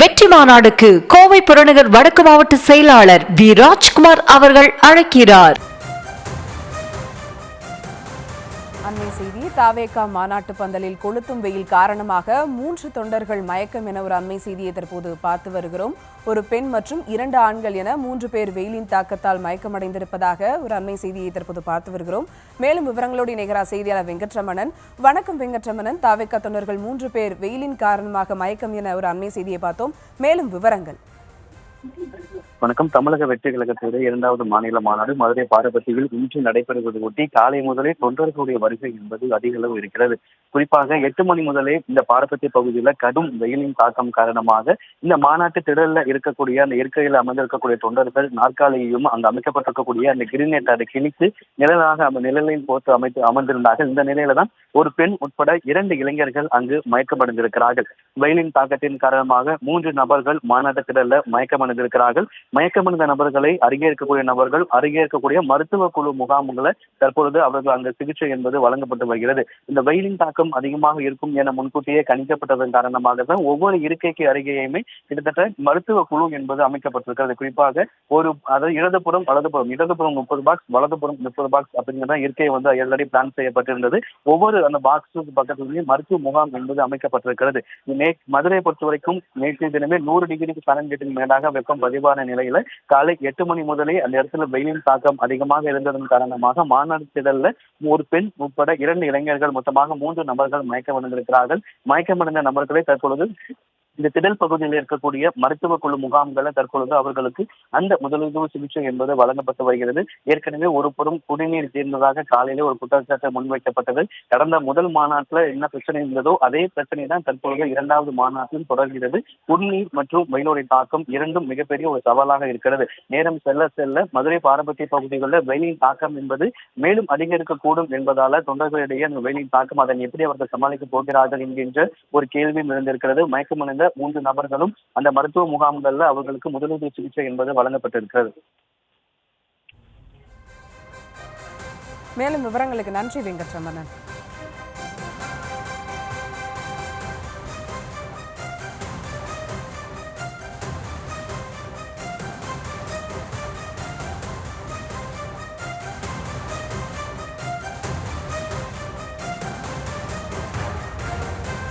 வெற்றி மாநாடுக்கு கோவை புறநகர் வடக்கு மாவட்ட செயலாளர் வி ராஜ்குமார் அவர்கள் அழைக்கிறார். அண்மை செய்தி. தாவேகா மாநாட்டு பந்தலில் கொளுத்தும் வெயில் காரணமாக 3 தொண்டர்கள் மயக்கம் என ஒரு அண்மை செய்தியை தற்போது பார்த்து வருகிறோம். ஒரு பெண் மற்றும் 2 ஆண்கள் என 3 பேர் வெயிலின் தாக்கத்தால் மயக்கமடைந்திருப்பதாக ஒரு அண்மை செய்தியை தற்போது பார்த்து வருகிறோம். மேலும் விவரங்களோடு இணைகிறார் செய்தியாளர் வெங்கட்ரமணன். வணக்கம் வெங்கட்ரமணன். தாவேகா தொண்டர்கள் 3 பேர் வெயிலின் காரணமாக மயக்கம் என ஒரு அண்மை செய்தியை பார்த்தோம். மேலும் விவரங்கள். வணக்கம். தமிழக வெற்றி கழகத்துடைய 2வது மாநில மாநாடு மதுரை பாரபத்தியில் இன்று நடைபெறுவது ஒட்டி காலை முதலே தொண்டர்களுடைய வருகை என்பது அதிக அளவு இருக்கிறது. குறிப்பாக 8 மணி முதலே இந்த பாரபத்தி பகுதியில் கடும் வெயிலின் தாக்கம் காரணமாக இந்த மாநாட்டு திடல்ல இருக்கக்கூடிய அந்த இருக்கையில் அமர்ந்திருக்கக்கூடிய தொண்டர்கள் நாற்காலியையும் அங்கு அமைக்கப்பட்டிருக்கக்கூடிய அந்த கிரிநெட் அதை கிழித்து நிழலாக நிழலின் போட்டு அமர்ந்திருந்தார்கள். இந்த நிலையில தான் ஒரு பெண் உட்பட 2 இளைஞர்கள் அங்கு மயக்கமடைந்திருக்கிறார்கள். வெயிலின் தாக்கத்தின் காரணமாக 3 நபர்கள் மாநாட்டு திடல்ல மயக்கமடைந்திருக்கிறார்கள். மயக்கமடைந்த நபர்களை அருகே இருக்கக்கூடிய மருத்துவ குழு முகாம்களை தற்பொழுது அவர்கள் அங்கு சிகிச்சை என்பது வழங்கப்பட்டு வருகிறது. இந்த வெயிலின் தாக்கம் அதிகமாக இருக்கும் என முன்கூட்டியே கணிக்கப்பட்டதன் காரணமாக தான் ஒவ்வொரு இருக்கைக்கு அருகேயுமே கிட்டத்தட்ட மருத்துவ குழு என்பது அமைக்கப்பட்டிருக்கிறது. குறிப்பாக அதாவது இடதுபுறம் 30 பாக்ஸ், வலதுபுறம் 30 பாக்ஸ் அப்படிங்கிற இருக்கை ஆல்ரெடி பிளான் செய்யப்பட்டிருந்தது. ஒவ்வொரு அந்த பாக்ஸுக்கு பக்கத்திலேயே மருத்துவ முகாம் என்பது அமைக்கப்பட்டிருக்கிறது. மதுரை பொறுத்த வரைக்கும் நேற்று தினமே 100 டிகிரிக்கு ஃபாரன்ஹீட்டுக்கு மேலாக வெப்பம் பதிவான நிலையில காலை 8 மணி முதலே அந்த இடத்துல வெயிலின் தாக்கம் அதிகமாக இருந்ததன் காரணமாக மாநாடு திடல்ல ஒரு பெண் உட்பட 2 இளைஞர்கள் மொத்தமாக 3 நபர்கள் மயக்கமடைந்திருக்கிறார்கள். மயக்கமடைந்த நபர்களை தற்பொழுது இந்த திடல் பகுதியில் இருக்கக்கூடிய மருத்துவ குழு முகாம்களை தற்பொழுது அவர்களுக்கு அந்த முதலுதவி சிகிச்சை என்பது வழங்கப்பட்டு வருகிறது. ஏற்கனவே ஒரு புறம் குடிநீர் தீர்ந்ததாக காலையிலே ஒரு குற்றச்சாட்டு முன்வைக்கப்பட்டது. கடந்த முதல் மாநாட்டில் என்ன பிரச்சனை இருந்ததோ அதே பிரச்சனை தான் தற்பொழுது 2வது மாநாட்டிலும் தொடர்கிறது. குடிநீர் மற்றும் வெயிலுடைய தாக்கம் இரண்டும் மிகப்பெரிய ஒரு சவாலாக இருக்கிறது. நேரம் செல்ல செல்ல மதுரை பாரபத்திய பகுதிகளில் வெயிலின் தாக்கம் என்பது மேலும் அதிகரிக்கக்கூடும் என்பதால தொண்டர்களிடையே அந்த வெயிலின் தாக்கம் அதனை எப்படி அவர்கள் சமாளிக்கப் போகிறார்கள் என்கின்ற ஒரு கேள்வியும் இருந்திருக்கிறது. மயக்கமடைந்த 3 நபர்களும் அந்த மருத்துவ முகாம்கள்ல அவர்களுக்கு முதலுதவி சிகிச்சை என்பது வழங்கப்பட்டிருக்கிறது. மேலும் விவரங்களுக்கு நன்றி வெங்கட்ரமணன்.